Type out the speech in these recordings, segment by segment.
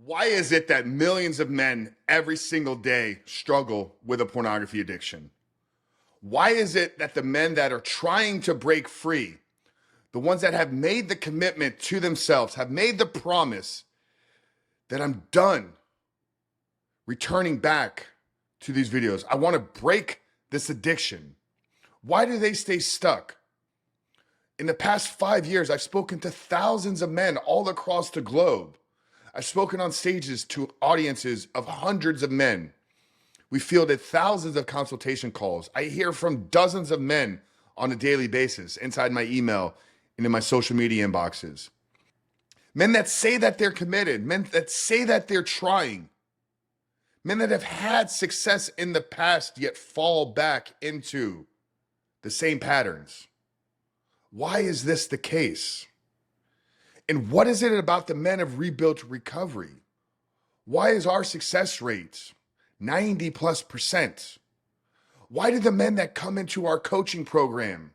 Why is it that millions of men every single day struggle with a pornography addiction? Why is it that the men that are trying to break free, the ones that have made the commitment to themselves, have made the promise that I'm done returning back to these videos, I want to break this addiction? Why do they stay stuck? In the past 5 years, I've spoken to thousands of men all across the globe. I've spoken on stages to audiences of hundreds of men. We fielded thousands of consultation calls. I hear from dozens of men on a daily basis inside my email and in my social media inboxes. Men that say that they're committed, men that say that they're trying, men that have had success in the past yet fall back into the same patterns. Why is this the case? And what is it about the men of Rebuilt Recovery? Why is our success rate 90+%? Why do the men that come into our coaching program,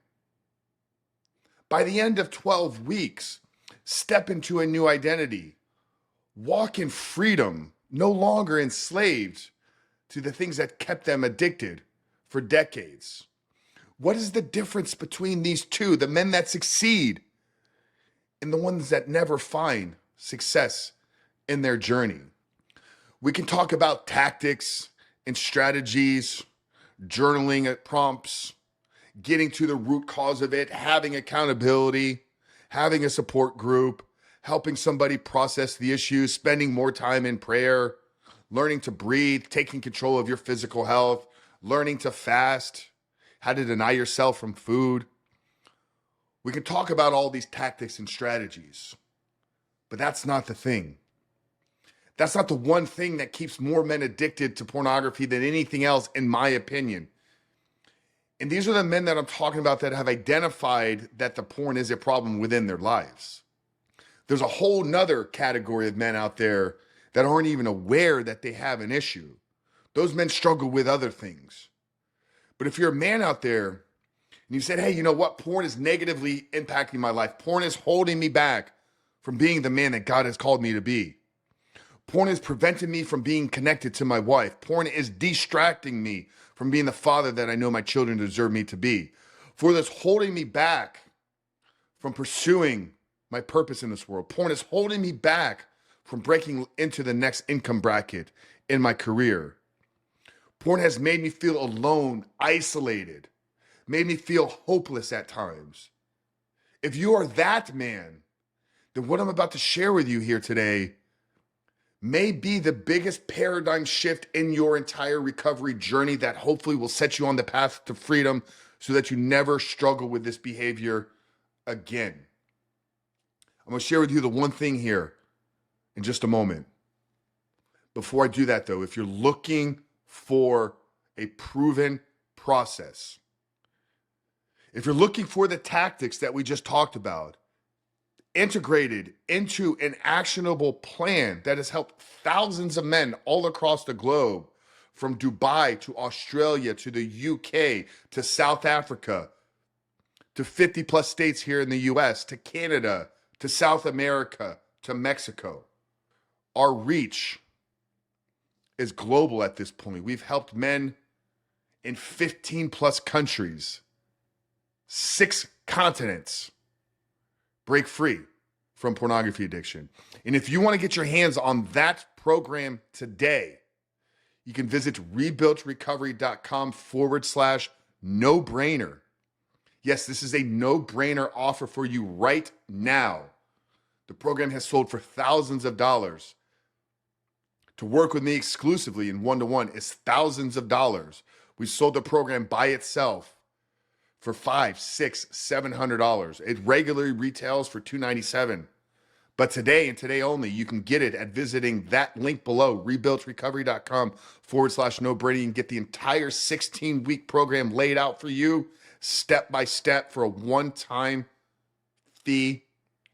by the end of 12 weeks, step into a new identity, walk in freedom, no longer enslaved to the things that kept them addicted for decades? What is the difference between these two, the men that succeed and the ones that never find success in their journey? We can talk about tactics and strategies, journaling prompts, getting to the root cause of it, having accountability, having a support group, helping somebody process the issues, spending more time in prayer, learning to breathe, taking control of your physical health, learning to fast, how to deny yourself from food. We can talk about all these tactics and strategies, but that's not the thing. That's not the one thing that keeps more men addicted to pornography than anything else, in my opinion. And these are the men that I'm talking about that have identified that the porn is a problem within their lives. There's a whole nother category of men out there that aren't even aware that they have an issue. Those men struggle with other things. But if you're a man out there and you said, hey, you know what? Porn is negatively impacting my life. Porn is holding me back from being the man that God has called me to be. Porn is preventing me from being connected to my wife. Porn is distracting me from being the father that I know my children deserve me to be. For this holding me back from pursuing my purpose in this world. Porn is holding me back from breaking into the next income bracket in my career. Porn has made me feel alone, isolated, made me feel hopeless at times. If you are that man, then what I'm about to share with you here today may be the biggest paradigm shift in your entire recovery journey that hopefully will set you on the path to freedom so that you never struggle with this behavior again. I'm going to share with you the one thing here in just a moment. Before I do that, though, if you're looking for a proven process, if you're looking for the tactics that we just talked about, integrated into an actionable plan that has helped thousands of men all across the globe, from Dubai to Australia to the UK to South Africa to 50 plus states here in the US to Canada to South America to Mexico. Our reach is global at this point. We've helped men in 15 plus countries, 6 continents, break free from pornography addiction. And if you want to get your hands on that program today, you can visit rebuiltrecovery.com/no-brainer. Yes, this is a no-brainer offer for you right now. The program has sold for thousands of dollars. To work with me exclusively in one-to-one is thousands of dollars. We sold the program by itself for $500, $600, $700. It regularly retails for $297. But today and today only, you can get it at visiting that link below, rebuiltrecovery.com/no-brainer. You can get the entire 16-week program laid out for you, step by step, for a one-time fee,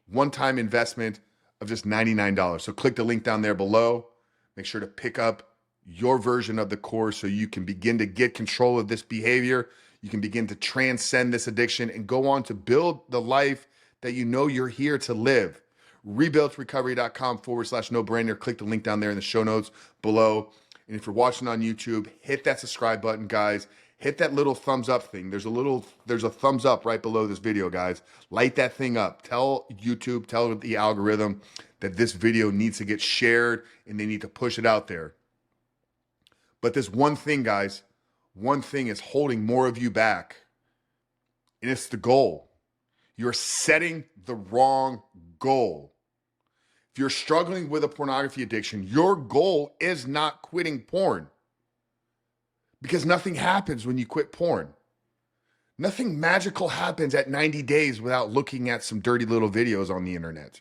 one-time investment of just $99. So click the link down there below. Make sure to pick up your version of the course so you can begin to get control of this behavior. You can begin to transcend this addiction and go on to build the life that you know you're here to live. rebuiltrecovery.com/no-brainer. Click the link down there in the show notes below. And if you're watching on YouTube, hit that subscribe button, guys. Hit that little thumbs up thing. There's a thumbs up right below this video, guys. Light that thing up. Tell YouTube, tell the algorithm that this video needs to get shared and they need to push it out there. But this one thing, guys, one thing is holding more of you back. And it's the goal. You're setting the wrong goal. If you're struggling with a pornography addiction, your goal is not quitting porn. Because nothing happens when you quit porn. Nothing magical happens at 90 days without looking at some dirty little videos on the internet.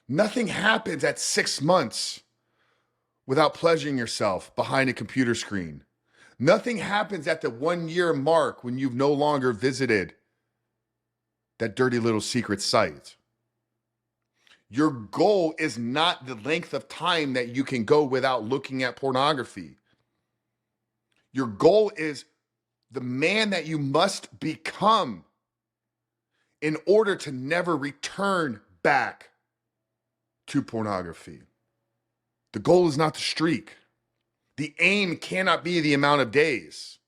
Nothing happens at 6 months without pleasuring yourself behind a computer screen. Nothing happens at the 1-year mark when you've no longer visited that dirty little secret site. Your goal is not the length of time that you can go without looking at pornography. Your goal is the man that you must become in order to never return back to pornography. The goal is not the streak. The aim cannot be the amount of days.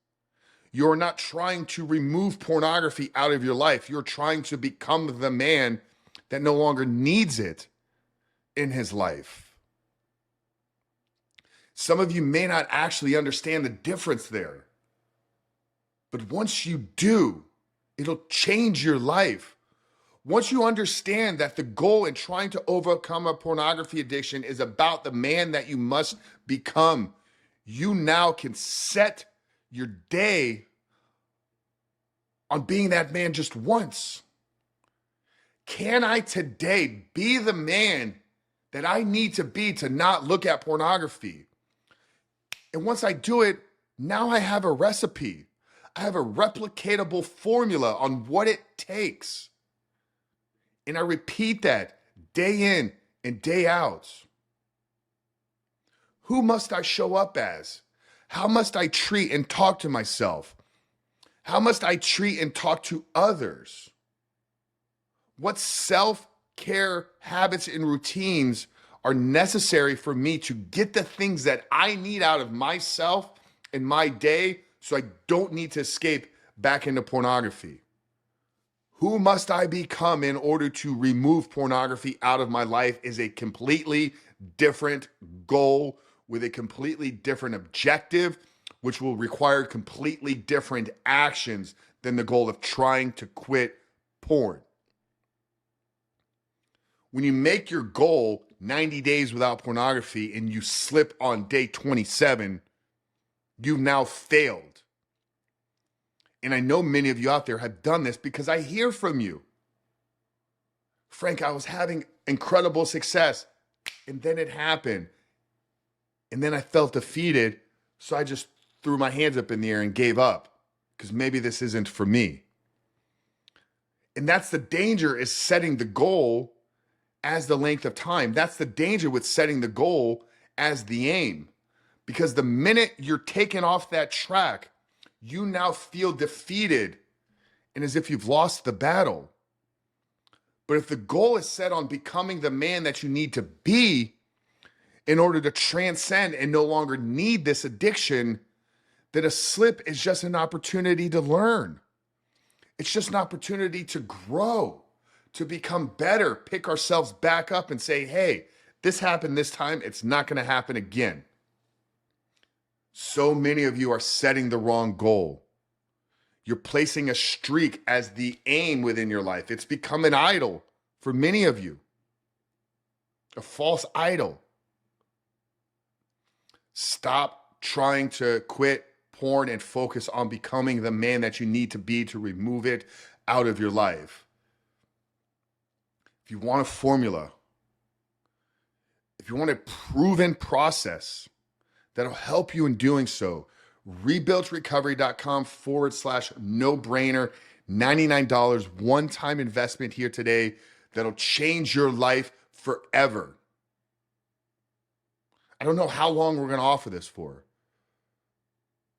You're not trying to remove pornography out of your life. You're trying to become the man that no longer needs it in his life. Some of you may not actually understand the difference there. But once you do, it'll change your life. Once you understand that the goal in trying to overcome a pornography addiction is about the man that you must become, you now can set your day on being that man just once. Can I today be the man that I need to be to not look at pornography? And once I do it, now I have a recipe. I have a replicatable formula on what it takes. And I repeat that day in and day out. Who must I show up as? How must I treat and talk to myself? How must I treat and talk to others? What self-care habits and routines are necessary for me to get the things that I need out of myself in my day so I don't need to escape back into pornography? Who must I become in order to remove pornography out of my life is a completely different goal with a completely different objective, which will require completely different actions than the goal of trying to quit porn. When you make your goal 90 days without pornography and you slip on day 27, you've now failed. And I know many of you out there have done this because I hear from you. Frank, I was having incredible success and then it happened. And then I felt defeated, so I just threw my hands up in the air and gave up because maybe this isn't for me. And that's the danger, is setting the goal as the length of time. That's the danger with setting the goal as the aim. Because the minute you're taken off that track, you now feel defeated and as if you've lost the battle. But if the goal is set on becoming the man that you need to be in order to transcend and no longer need this addiction, then a slip is just an opportunity to learn. It's just an opportunity to grow, to become better, pick ourselves back up and say, hey, this happened this time, it's not going to happen again. So many of you are setting the wrong goal. You're placing a streak as the aim within your life. It's become an idol for many of you, a false idol. Stop trying to quit porn and focus on becoming the man that you need to be to remove it out of your life. If you want a formula, if you want a proven process that'll help you in doing so, rebuiltrecovery.com/no-brainer, $99 one-time investment here today that'll change your life forever. I don't know how long we're going to offer this for,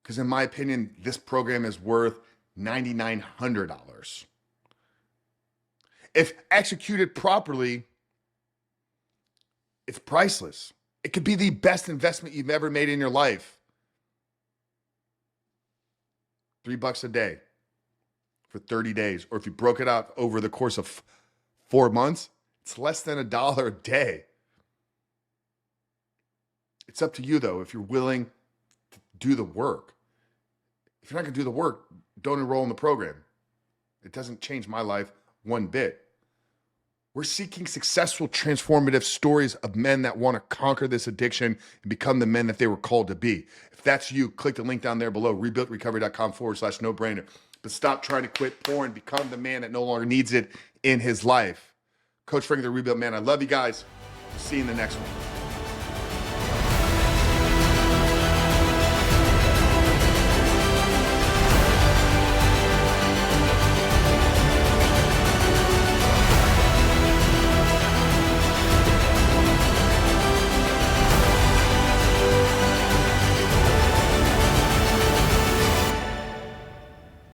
because in my opinion, this program is worth $9,900. If executed properly, It's priceless. It could be the best investment you've ever made in your life. $3 a day for 30 days. Or if you broke it up over the course of 4 months, it's less than $1 a day. It's up to you, though, if you're willing to do the work. If you're not going to do the work, don't enroll in the program. It doesn't change my life one bit. We're seeking successful, transformative stories of men that want to conquer this addiction and become the men that they were called to be. If that's you, click the link down there below, rebuiltrecovery.com/no-brainer. But stop trying to quit porn, become the man that no longer needs it in his life. Coach Frank, the Rebuilt Man. I love you guys. See you in the next one.